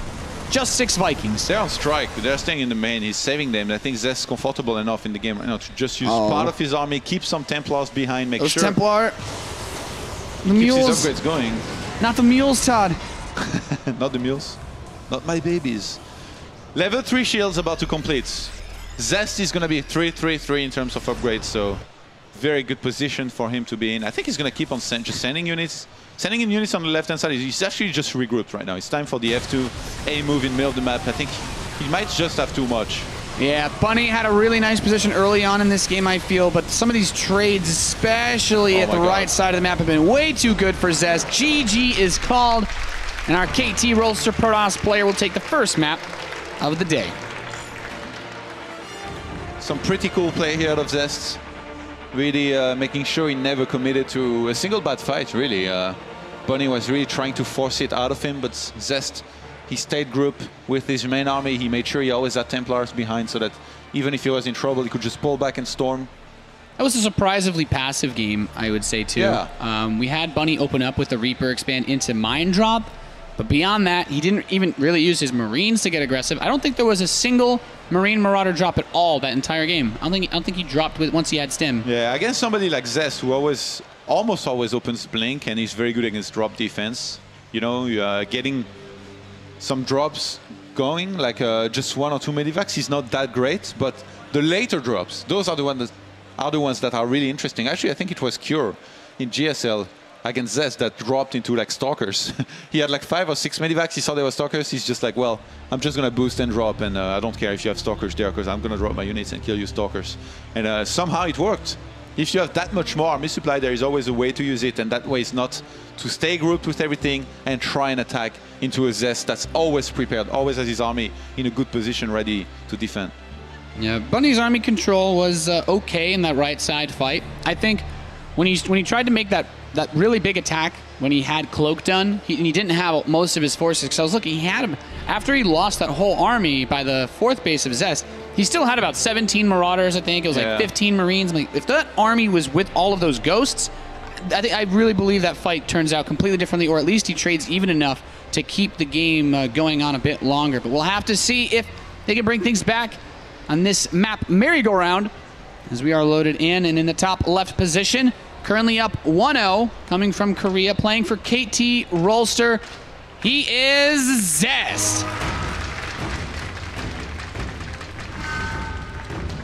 just 6 Vikings. They're on strike. They're staying in the main. He's saving them. I think Zest's comfortable enough in the game right now to just use part of his army, keep some Templars behind, make sure. Templar. The keeps mules. his upgrades going. Not the mules, Todd. Not the mules. Not my babies. Level 3 shields about to complete. Zest is going to be 3-3-3 in terms of upgrades, so very good position for him to be in. I think he's going to keep on just sending units. Sending in units on the left-hand side. He's actually just regrouped right now. It's time for the F2 A move in the middle of the map. I think he might just have too much. Yeah, Bunny had a really nice position early on in this game, I feel, but some of these trades, especially at the right side of the map, have been way too good for Zest. GG is called, and our KT Rolster Protoss player will take the first map of the day. Some pretty cool play here out of Zest. Really making sure he never committed to a single bad fight, really. Bunny was really trying to force it out of him, but Zest, he stayed group with his main army. He made sure he always had Templars behind so that even if he was in trouble, he could just pull back and storm. That was a surprisingly passive game, I would say, too. Yeah. We had Bunny open up with the Reaper expand into Mine Drop, but beyond that, he didn't even really use his Marines to get aggressive. I don't think there was a single Marine Marauder drop at all that entire game. I don't think he dropped once he had Stim. Yeah, against somebody like Zest, who almost always opens Blink, and he's very good against drop defense. You know, getting some drops going, like just 1 or 2 medivacs, is not that great, but the later drops, those are the ones that are really interesting. Actually, I think it was Cure in GSL against Zest that dropped into like Stalkers. He had like 5 or 6 medivacs, he saw there were Stalkers, he's just like, well, I'm just gonna boost and drop, and I don't care if you have Stalkers there, because I'm gonna drop my units and kill you Stalkers. And somehow it worked. If you have that much more army supply, there is always a way to use it, and that way is not to stay grouped with everything and try and attack into a Zest that's always prepared, always has his army in a good position ready to defend. Yeah, Bunny's army control was okay in that right side fight. I think when he tried to make that really big attack, when he had Cloak done, he didn't have most of his forces. Because I was looking, he had him, after he lost that whole army by the 4th base of Zest, he still had about 17 Marauders, I think. It was like 15 Marines. Like, if that army was with all of those ghosts, I really believe that fight turns out completely differently, or at least he trades even enough to keep the game going on a bit longer. But we'll have to see if they can bring things back on this map merry-go-round, as we are loaded in. And in the top left position, currently up 1-0, coming from Korea, playing for KT Rolster. He is Zest.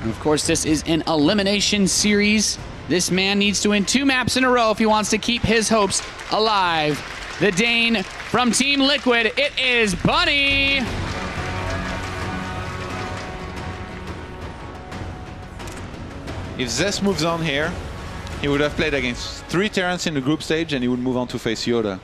And of course, this is an elimination series. This man needs to win 2 maps in a row if he wants to keep his hopes alive. The Dane from Team Liquid, it is Bunny. If Zest moves on here, he would have played against 3 Terrans in the group stage, and he would move on to face Yoda.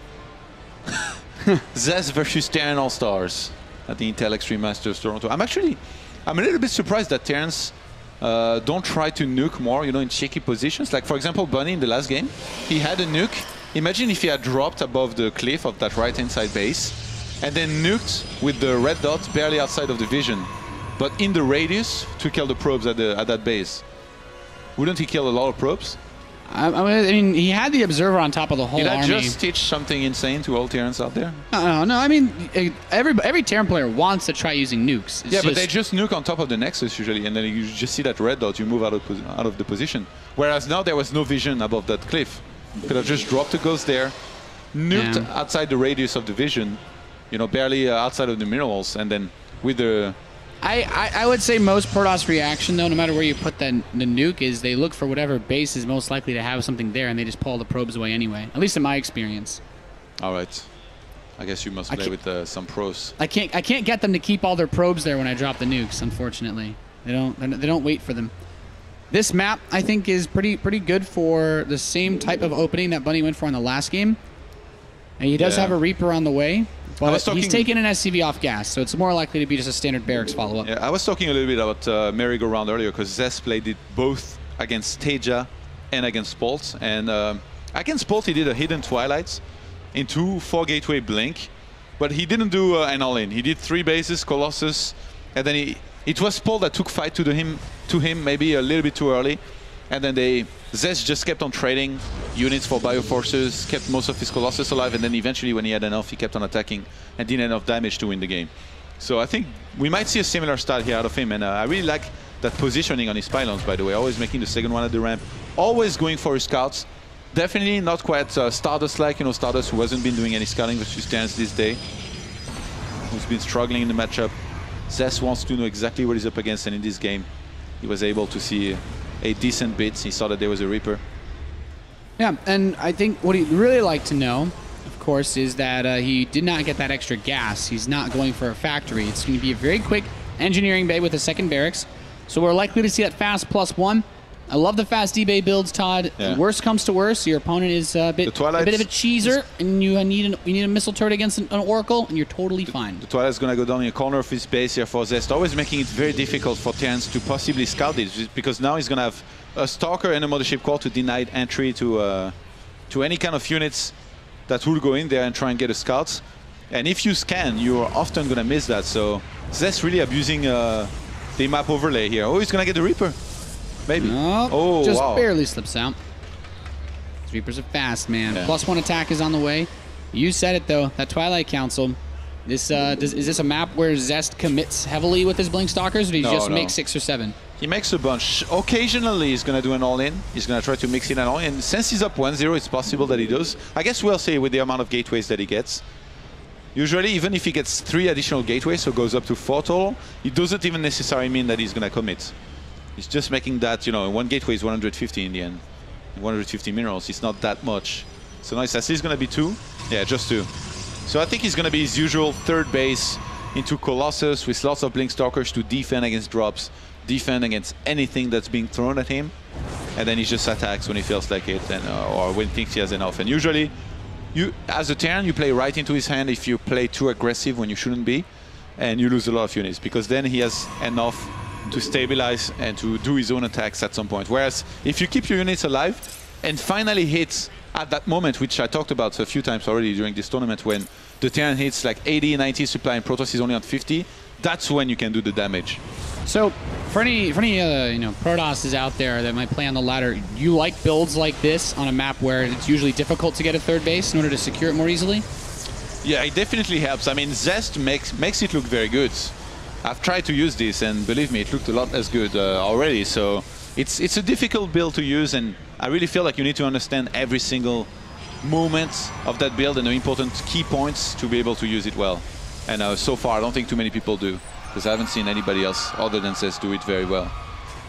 Zest versus Terran All-Stars at the Intel Extreme Masters Toronto. I'm a little bit surprised that Terrans don't try to nuke more, you know, in shaky positions. Like, for example, Bunny in the last game, he had a nuke. Imagine if he had dropped above the cliff of that right-hand side base and then nuked with the red dot barely outside of the vision, but in the radius to kill the probes at that base. Wouldn't he kill a lot of probes? I mean, he had the observer on top of the whole army. Did I just teach something insane to all Terrans out there? No. I mean, every Terran player wants to try using nukes. Yeah, but they just nuke on top of the Nexus usually, and then you just see that red dot, you move out of the position. Whereas now there was no vision above that cliff. Could have just dropped a ghost there, nuked outside the radius of the vision, you know, barely outside of the minerals, and then with the I would say most Protoss reaction, though, no matter where you put the nuke, is they look for whatever base is most likely to have something there, and they just pull the probes away anyway. At least in my experience. All right. I guess you must play with some pros. I can't get them to keep all their probes there when I drop the nukes. Unfortunately, they don't wait for them. This map, I think, is pretty good for the same type of opening that Bunny went for in the last game. And he does have a Reaper on the way, but he's taking an SCV off gas, so it's more likely to be just a standard barracks follow-up. Yeah, I was talking a little bit about merry-go-round earlier because Zest played it both against Teja and against Bolt. And against Bolt, he did a hidden Twilight into 4 gateway blink, but he didn't do an all-in. He did 3 bases, Colossus, and then it was Paul that took fight to him maybe a little bit too early, and then Zest just kept on trading units for Bioforces, kept most of his Colossus alive, and then eventually when he had enough, he kept on attacking and did enough damage to win the game. So I think we might see a similar style here out of him, and I really like that positioning on his pylons, by the way, always making the second one at the ramp, always going for his scouts. Definitely not quite Stardust-like, you know, Stardust who hasn't been doing any scouting versus Terrence this day, who's been struggling in the matchup. Zest wants to know exactly what he's up against, and in this game, he was able to see a decent bit. He saw that there was a Reaper. Yeah, and I think what he'd really like to know, of course, is that he did not get that extra gas. He's not going for a factory. It's going to be a very quick engineering bay with a second barracks, so we're likely to see that fast +1. I love the fast D-Bay builds, Todd. Yeah. Worst comes to worst, your opponent is a bit of a cheeser, and you need a missile turret against an Oracle, and you're totally fine. The Twilight's going to go down in a corner of his base here for Zest, always making it very difficult for Terrence to possibly scout it, because now he's going to have a Stalker and a Mothership Core to deny entry to any kind of units that will go in there and try and get a scout. And if you scan, you're often going to miss that. So Zest really abusing the map overlay here. Oh, he's going to get the Reaper. Maybe. Nope, oh, just wow. Barely slips out. These Reapers are fast, man. Yeah. +1 attack is on the way. You said it, though. That Twilight Council. Is this a map where Zest commits heavily with his Blink Stalkers, or does he just make 6 or 7? He makes a bunch. Occasionally, he's going to do an all-in. He's going to try to mix in an all-in. And since he's up 1-0, it's possible that he does. I guess we'll see with the amount of gateways that he gets. Usually, even if he gets 3 additional gateways, so goes up to 4 total, it doesn't even necessarily mean that he's going to commit. He's just making that, you know, 1 gateway is 150 in the end. 150 minerals, it's not that much. So nice, I see he's going to be 2. Yeah, just 2. So I think he's going to be his usual third base into Colossus with lots of Blink Stalkers to defend against drops, defend against anything that's being thrown at him. And then he just attacks when he feels like it, and or when he thinks he has enough. And usually, as a Terran, you play right into his hand if you play too aggressive when you shouldn't be. And you lose a lot of units, because then he has enough to stabilize and to do his own attacks at some point. Whereas if you keep your units alive and finally hit at that moment, which I talked about a few times already during this tournament, when the Terran hits like 80, 90 supply and Protoss is only on 50, that's when you can do the damage. So for any Protosses out there that might play on the ladder, you like builds like this on a map where it's usually difficult to get a third base in order to secure it more easily? Yeah, it definitely helps. I mean, Zest makes it look very good. I've tried to use this, and believe me, it looked a lot less good already. So it's a difficult build to use, and I really feel like you need to understand every single moment of that build and the important key points to be able to use it well. And so far, I don't think too many people do, because I haven't seen anybody else other than Zest do it very well.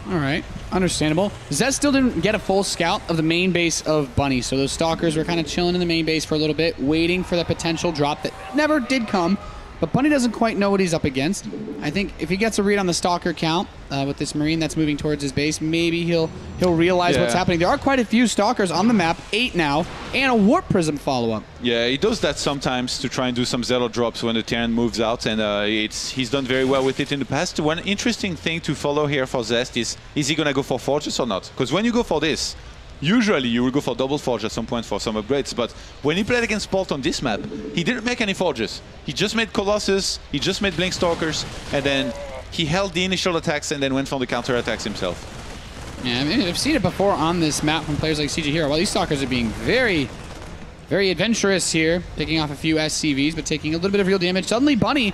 All right, understandable. Zest still didn't get a full scout of the main base of Bunny, so those Stalkers were kind of chilling in the main base for a little bit, waiting for the potential drop that never did come. But Bunny doesn't quite know what he's up against. I think if he gets a read on the Stalker count with this Marine that's moving towards his base, maybe he'll realize what's happening. There are quite a few Stalkers on the map, 8 now, and a Warp Prism follow-up. Yeah, he does that sometimes to try and do some Zero drops when the Terran moves out, and he's done very well with it in the past. One interesting thing to follow here for Zest is he going to go for Forges or not? Because when you go for this, usually you will go for double Forge at some point for some upgrades, but when he played against Bolt on this map, he didn't make any Forges. He just made Colossus, he just made Blink Stalkers, and then he held the initial attacks and then went for the counter attacks himself. Yeah, I mean, I've seen it before on this map from players like CG Hero. While these Stalkers are being very, very adventurous here, picking off a few SCVs, but taking a little bit of real damage. Suddenly, Bunny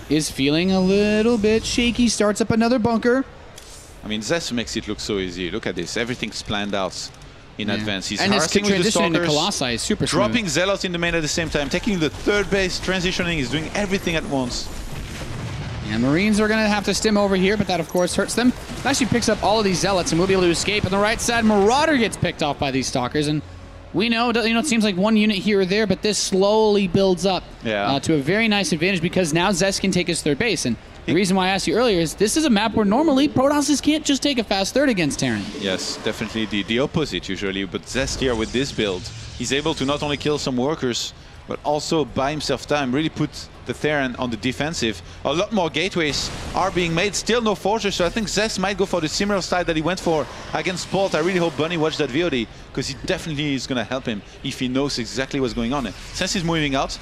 is feeling a little bit shaky, starts up another bunker. I mean, Zest makes it look so easy. Look at this, everything's planned out in advance. He's and his transition into Colossi is super smooth. Dropping Zealots in the main at the same time, taking the third base, transitioning, he's doing everything at once. And Marines are going to have to stim over here, but that, of course, hurts them. It actually picks up all of these Zealots and will be able to escape. On the right side, Marauder gets picked off by these Stalkers, and we know, it seems like one unit here or there, but this slowly builds up to a very nice advantage because now Zest can take his third base. And the reason why I asked you earlier is this is a map where normally Protosses can't just take a fast third against Terran. Yes, definitely the opposite usually. But Zest here with this build, he's able to not only kill some workers, but also buy himself time, really put the Terran on the defensive. A lot more gateways are being made, still no fortress, so I think Zest might go for the similar side that he went for against Bolt. I really hope Bunny watched that VOD, because he definitely is going to help him if he knows exactly what's going on. Since he's moving out,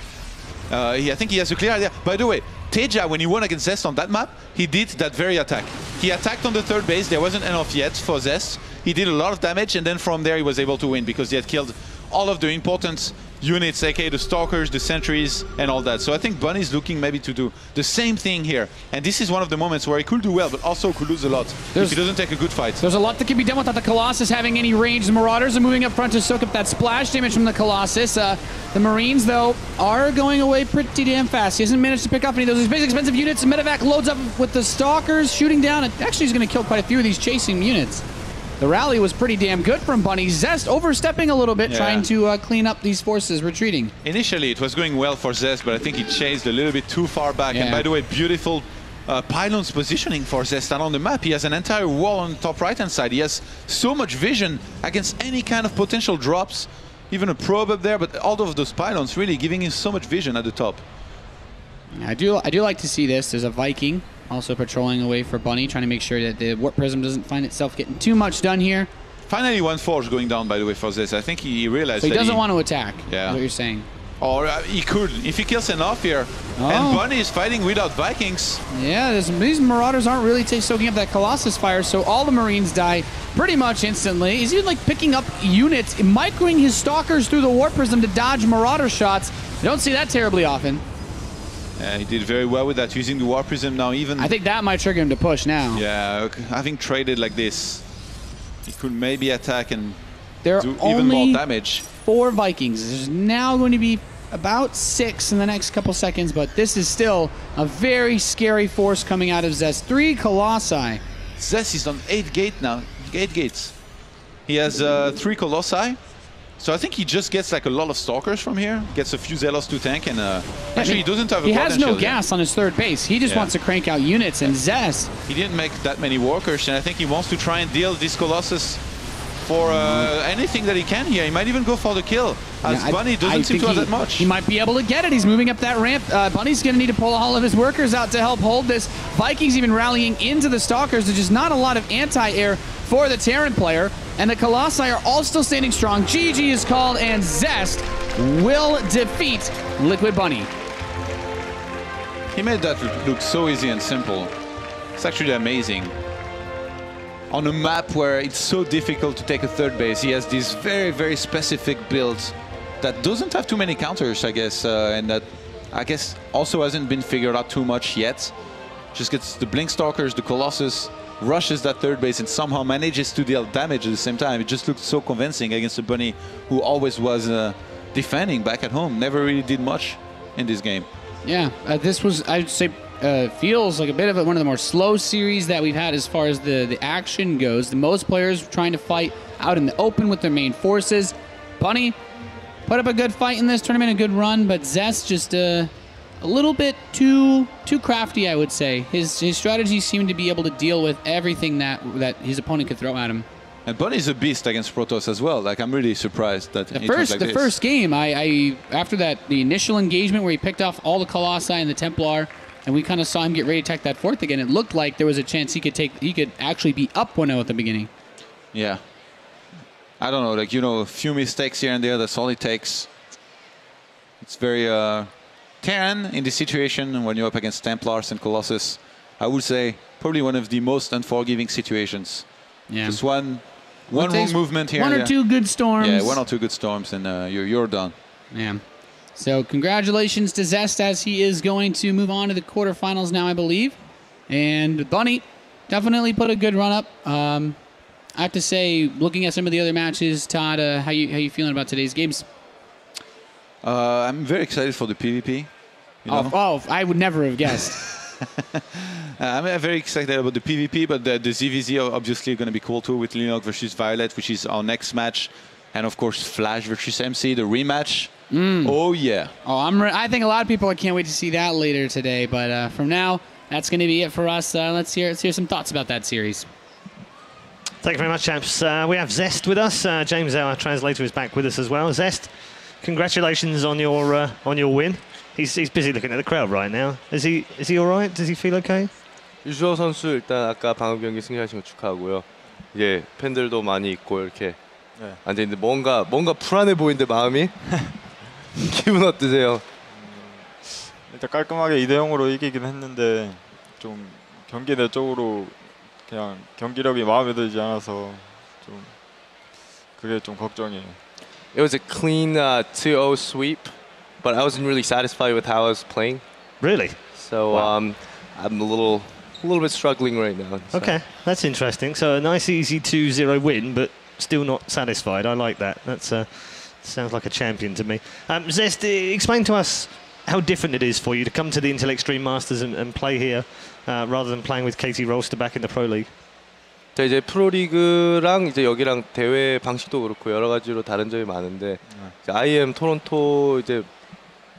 I think he has a clear idea. By the way, Teja, when he won against Zest on that map, he did that very attack. He attacked on the third base, there wasn't enough yet for Zest. He did a lot of damage, and then from there he was able to win, because he had killed all of the important units, aka the Stalkers, the Sentries, and all that. So I think Bunny's looking maybe to do the same thing here. And this is one of the moments where he could do well, but also could lose a lot if he doesn't take a good fight. There's a lot that can be done without the Colossus having any range. The Marauders are moving up front to soak up that splash damage from the Colossus. The Marines, though, are going away pretty damn fast. He hasn't managed to pick up any of those big expensive units. Medevac loads up with the Stalkers, shooting down. Actually, he's going to kill quite a few of these chasing units. The rally was pretty damn good from Bunny. Zest overstepping a little bit, trying to clean up these forces retreating. Initially, it was going well for Zest, but I think he chased a little bit too far back. And by the way, beautiful pylons positioning for Zest on the map. He has an entire wall on the top right-hand side. He has so much vision against any kind of potential drops, even a probe up there, but all of those pylons really giving him so much vision at the top. I do like to see this. There's a Viking also patrolling away for Bunny, trying to make sure that the Warp Prism doesn't find itself getting too much done here. Finally, one Forge going down, by the way, for Zest. I think he realized so he that doesn't want to attack, is what you're saying. Or he could, if he kills enough here. And Bunny is fighting without Vikings. Yeah, these Marauders aren't really soaking up that Colossus fire, so all the Marines die pretty much instantly. He's even like picking up units, microing his Stalkers through the Warp Prism to dodge Marauder shots. You don't see that terribly often. He did very well with that, using the Warp Prism now even. I think that might trigger him to push now. Yeah, having traded like this, he could maybe attack and do even more damage. 4 Vikings. There's now going to be about 6 in the next couple seconds, but this is still a very scary force coming out of Zest. 3 Colossi. Zest is on 8 gates. He has 3 Colossi. So I think he just gets like a lot of Stalkers from here, gets a few Zealots to tank, and actually he doesn't have a potential. He has no gas on his third base. He just wants to crank out units, and Zest. He didn't make that many workers, and I think he wants to try and deal this Colossus for anything that he can here. He might even go for the kill, as Bunny doesn't seem to have that much. He might be able to get it. He's moving up that ramp. Bunny's going to need to pull all of his workers out to help hold this. Vikings even rallying into the Stalkers. There's just not a lot of anti-air for the Terran player. And the Colossi are all still standing strong. GG is called, and Zest will defeat Liquid Bunny. He made that look so easy and simple. It's actually amazing. On a map where it's so difficult to take a third base, he has this very, very specific build that doesn't have too many counters, I guess, and that, I guess, also hasn't been figured out too much yet. Just gets the Blink Stalkers, the Colossus, rushes that third base, and somehow manages to deal damage at the same time. It just looked so convincing against a Bunny who always was defending back at home. Never really did much in this game. Yeah, this was, I'd say, feels like a bit of one of the more slow series that we've had as far as the action goes. The most players trying to fight out in the open with their main forces. Bunny put up a good fight in this tournament, a good run, but Zest just a little bit too crafty, I would say. His strategy seemed to be able to deal with everything that his opponent could throw at him. And Bunny's a beast against Protoss as well. Like, I'm really surprised that it was like this. The first game, I after the initial engagement where he picked off all the Colossi and the Templar, and we kind of saw him get ready to attack that fourth again, it looked like there was a chance he could actually be up 1-0 at the beginning. Yeah. I don't know, like, a few mistakes here and there, that's all it takes. It's very Terran in this situation when you're up against Templars and Colossus. I would say probably one of the most unforgiving situations. Yeah. Just one wrong movement here. 1 or 2 good storms. Yeah, 1 or 2 good storms, and you're done. Yeah. So congratulations to Zest, as he is going to move on to the quarterfinals now, I believe. And Bunny definitely put a good run up. I have to say, looking at some of the other matches, Todd, how you feeling about today's games? I'm very excited for the PvP. Oh, I would never have guessed. I'm very excited about the PvP, but the ZVZ are obviously going to be cool too with Linok versus Violet, which is our next match. And of course, Flash versus MC, the rematch. Oh, yeah. Oh, I think a lot of people can't wait to see that later today. But from now, that's going to be it for us. Let's hear some thoughts about that series. Thank you very much, champs. We have Zest with us. James, our translator, is back with us as well. Zest, congratulations on your win. He's busy looking at the crowd right now. Is he all right? Does he feel okay? 유주호 선수 일단 아까 방금 경기 승리하신 거 축하하고요. 이제 팬들도 많이 있고 이렇게 앉아 있는데 뭔가 불안해 보이는데 마음이 기분 어떠세요? 일단 깔끔하게 2대0으로 이기긴 했는데 좀 경기 내적으로 그냥 경기력이 마음에 들지 않아서 좀 그게 좀 걱정이에요. It was a clean 2-0 sweep, but I wasn't really satisfied with how I was playing. Really? So I'm a little bit struggling right now. So. Okay, that's interesting. So a nice, easy 2-0 win, but still not satisfied. I like that. That sounds like a champion to me. Zest, explain to us how different it is for you to come to the Intel Extreme Masters and play here rather than playing with KT Rolster back in the Pro League. 자, 이제 프로리그랑 이제 여기랑 대회 방식도 그렇고 여러 가지로 다른 점이 많은데 IEM 토론토 이제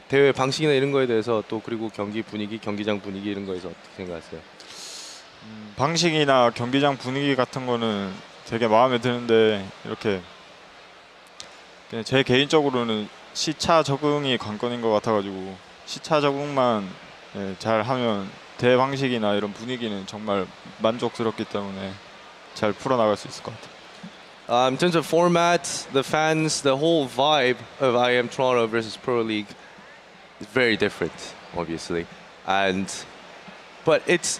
대회 방식이나 이런 거에 대해서 또 그리고 경기 분위기, 경기장 분위기 이런 거에서 어떻게 생각하세요? 방식이나 경기장 분위기 같은 거는 되게 마음에 드는데 이렇게 그냥 제 개인적으로는 시차 적응이 관건인 것 같아가지고 시차 적응만 잘 하면 대회 방식이나 이런 분위기는 정말 만족스럽기 때문에 잘 풀어나갈 수 있을 것 같아요. In terms of format, the fans, the whole vibe of IEM Toronto versus Pro League is very different, obviously, but it's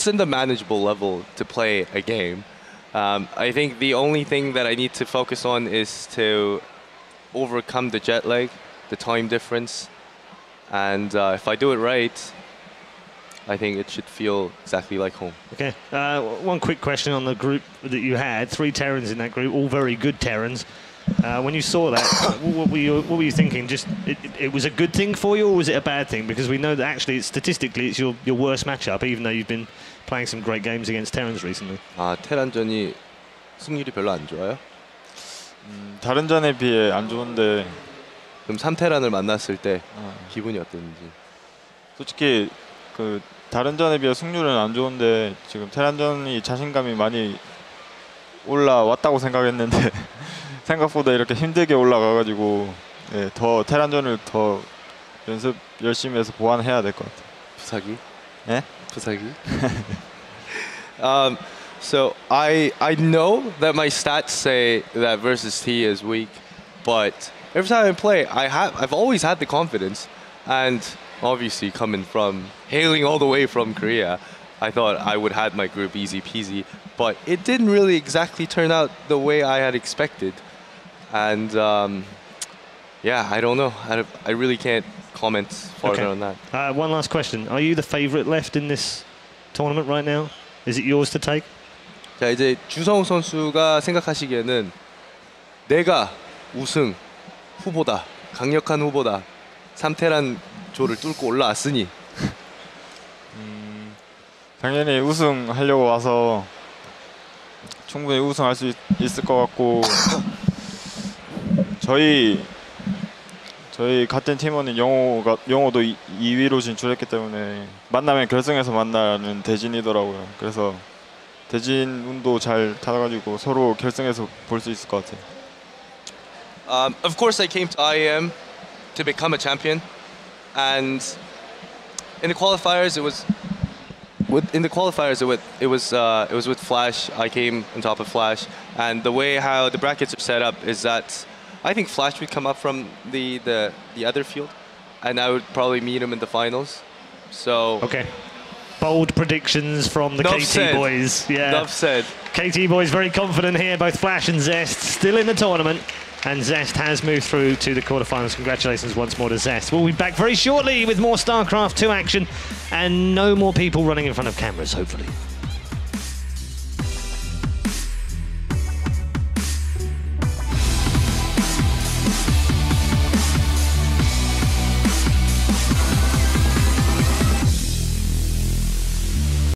in the manageable level to play a game. I think the only thing that I need to focus on is to overcome the jet lag, the time difference, and if I do it right, I think it should feel exactly like home. Okay. One quick question on the group that you had. 3 Terrans in that group, all very good Terrans. When you saw that, what were you thinking? Just it was a good thing for you, or was it a bad thing? Because we know that actually, statistically, it's your worst matchup, even though you've been playing some great games against Terrans recently. 아, 테란전이 승률이 별로 안 좋아요? 다른 전에 비해 안 좋은데 그럼 3테란을 만났을 때 기분이 어땠는지? 솔직히 그 다른 전에 비해 승률은 안 좋은데 지금 테란전이 자신감이 많이 올라왔다고 생각했는데 생각보다 이렇게 힘들게 올라가가지고 더 테란전을 더 연습 열심히 해서 보완해야 될 것 같아요. 부사기? 네? 부사기? So I know that my stats say that versus T is weak, but every time I play, I've always had the confidence, and obviously hailing all the way from Korea, I thought I would have my group easy peasy, but it didn't really exactly turn out the way I had expected, and yeah, I don't know. I really can't comment further on that. One last question: are you the favorite left in this tournament right now? Is it yours to take? 자, 이제 주성우 선수가 생각하시기에는 내가 우승 후보다, 강력한 후보다, 3테란 조를 뚫고 올라왔으니 당연히 우승하려고 와서 충분히 우승할 수 있을 것 같고 저희 같은 팀원인 영호도 2위로 진출했기 때문에 만나면 결승에서 만나는 대진이더라고요. 그래서 대진 운도 잘 타가지고 서로 결승에서 볼 수 있을 것 같아요. Of course, I came to IEM to become a champion, and in the qualifiers, it was with Flash. I came on top of Flash, and the way how the brackets are set up is that I think Flash would come up from the other field, and I would probably meet him in the finals. So okay. Bold predictions from the KT boys. Yeah. Enough said. KT boys very confident here, both Flash and Zest still in the tournament. And Zest has moved through to the quarterfinals. Congratulations once more to Zest. We'll be back very shortly with more StarCraft 2 action and no more people running in front of cameras, hopefully.